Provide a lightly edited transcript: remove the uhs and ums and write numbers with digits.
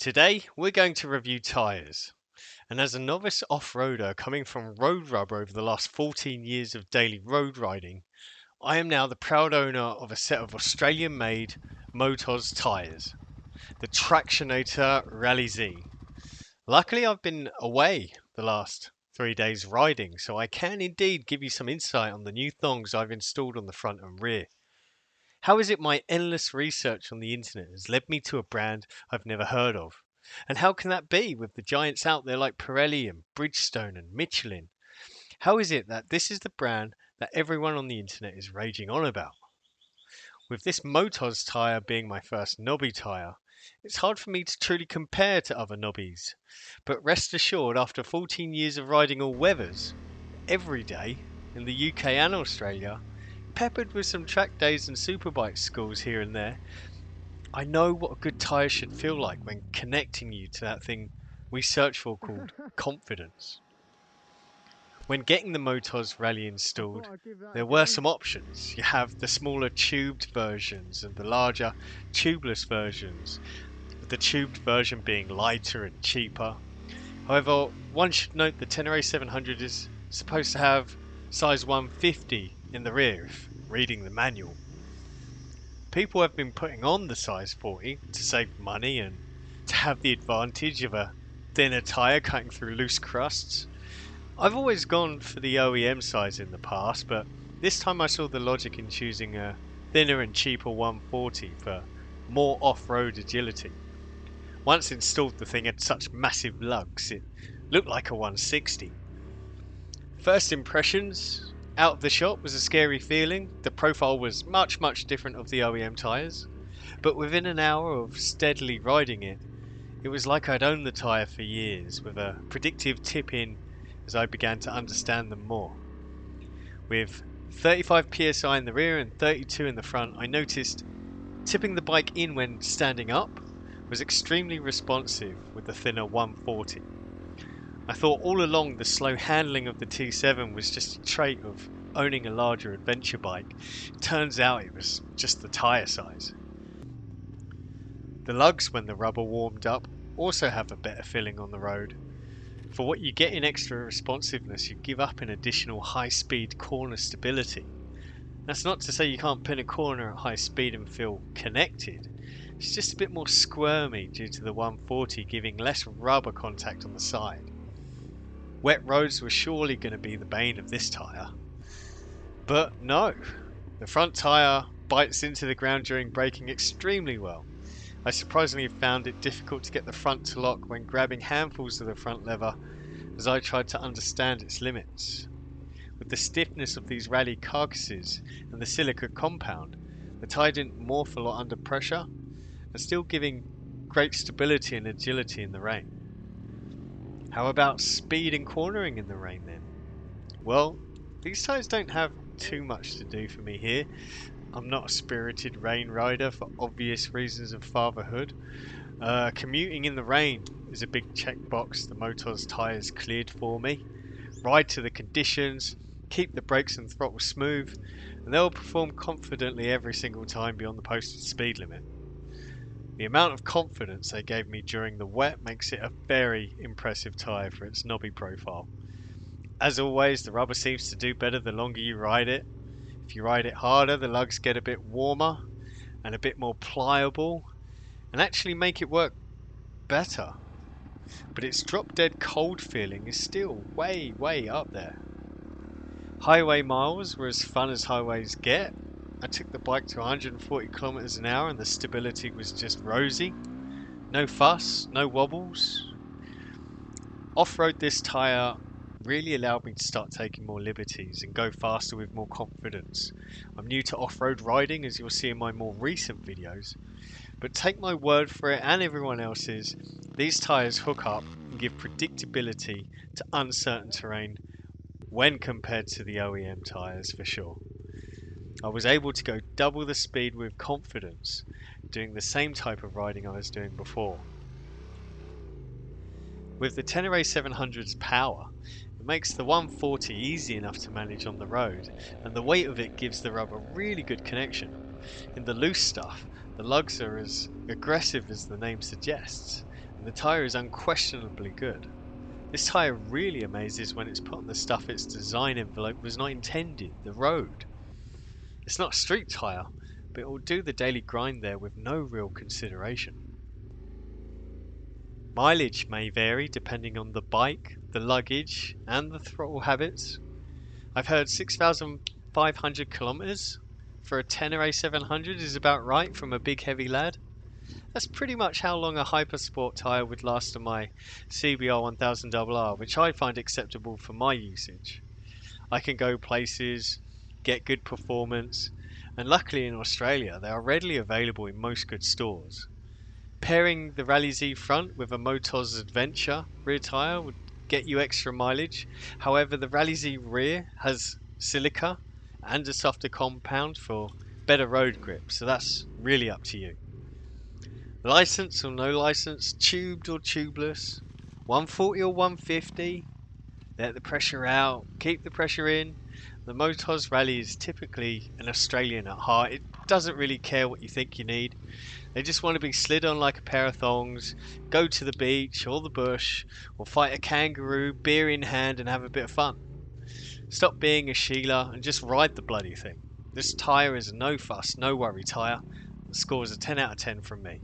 Today we're going to review tyres, and as a novice off-roader coming from road rubber over the last 14 years of daily road riding, I am now the proud owner of a set of Australian-made Motoz tyres, the Tractionator Rallz. Luckily I've been away the last 3 days riding, so I can indeed give you some insight on the new thongs I've installed on the front and rear. How is it my endless research on the internet has led me to a brand I've never heard of? And how can that be with the giants out there like Pirelli and Bridgestone and Michelin? How is it that this is the brand that everyone on the internet is raging on about? With this Motoz tyre being my first knobby tyre, it's hard for me to truly compare to other knobbies. But rest assured, after 14 years of riding all weathers, every day, in the UK and Australia, peppered with some track days and superbike schools here and there, I know what a good tyre should feel like when connecting you to that thing we search for called confidence. When getting the Motoz Rally installed, there were some options. You have the smaller tubed versions and the larger tubeless versions, with the tubed version being lighter and cheaper. However, one should note the Tenere 700 is supposed to have size 150 in the rear if reading the manual. People have been putting on the size 40 to save money and to have the advantage of a thinner tyre cutting through loose crusts. I've always gone for the OEM size in the past, but this time I saw the logic in choosing a thinner and cheaper 140 for more off-road agility. Once installed, the thing had such massive lugs, it looked like a 160. First impressions, out of the shop was a scary feeling. The profile was much different of the OEM tyres, but within an hour of steadily riding it, it was like I'd owned the tyre for years, with a predictive tip in as I began to understand them more. With 35 psi in the rear and 32 in the front, I noticed tipping the bike in when standing up was extremely responsive with the thinner 140. I thought all along the slow handling of the T7 was just a trait of owning a larger adventure bike. Turns out it was just the tyre size. The lugs, when the rubber warmed up, also have a better feeling on the road. For what you get in extra responsiveness, you give up in additional high-speed corner stability. That's not to say you can't pin a corner at high speed and feel connected. It's just a bit more squirmy due to the 140 giving less rubber contact on the side. Wet roads were surely going to be the bane of this tyre. But no, the front tyre bites into the ground during braking extremely well. I surprisingly found it difficult to get the front to lock when grabbing handfuls of the front lever as I tried to understand its limits. With the stiffness of these rally carcasses and the silica compound, the tyre didn't morph a lot under pressure and still giving great stability and agility in the rain. How about speed and cornering in the rain then? Well, these tyres don't have too much to do for me here. I'm not a spirited rain rider for obvious reasons of fatherhood. Commuting in the rain is a big checkbox the Motoz tyres cleared for me. Ride to the conditions, keep the brakes and throttle smooth, and they'll perform confidently every single time beyond the posted speed limit. The amount of confidence they gave me during the wet makes it a very impressive tyre for its knobby profile. As always, the rubber seems to do better the longer you ride it. If you ride it harder, the lugs get a bit warmer and a bit more pliable and actually make it work better. But its drop dead cold feeling is still way up there. Highway miles were as fun as highways get. I took the bike to 140 kilometers an hour and the stability was just rosy. No fuss, no wobbles. Off-road, this tyre really allowed me to start taking more liberties and go faster with more confidence. I'm new to off-road riding, as you'll see in my more recent videos, but take my word for it and everyone else's, these tyres hook up and give predictability to uncertain terrain when compared to the OEM tyres for sure. I was able to go double the speed with confidence, doing the same type of riding I was doing before. With the Tenere 700's power, it makes the 140 easy enough to manage on the road, and the weight of it gives the rubber really good connection. In the loose stuff, the lugs are as aggressive as the name suggests, and the tyre is unquestionably good. This tyre really amazes when it's put on the stuff its design envelope was not intended, the road. It's not a street tyre, but it will do the daily grind there with no real consideration. Mileage may vary depending on the bike, the luggage, and the throttle habits. I've heard 6,500 kilometers for a Tenere 700 is about right from a big heavy lad. That's pretty much how long a Hypersport tyre would last on my CBR 1000RR, which I find acceptable for my usage. I can go places, get good performance, and luckily in Australia they are readily available in most good stores. Pairing the Rally Z front with a Motoz Adventure rear tyre would get you extra mileage. However, the Rally Z rear has silica and a softer compound for better road grip, so that's really up to you. License or no license, tubed or tubeless, 140 or 150, let the pressure out, keep the pressure in. The Motoz Rally is typically an Australian at heart. It doesn't really care what you think you need. They just want to be slid on like a pair of thongs, go to the beach or the bush, or fight a kangaroo, beer in hand, and have a bit of fun. Stop being a Sheila and just ride the bloody thing. This tyre is a no fuss, no worry tyre. The score is a 10 out of 10 from me.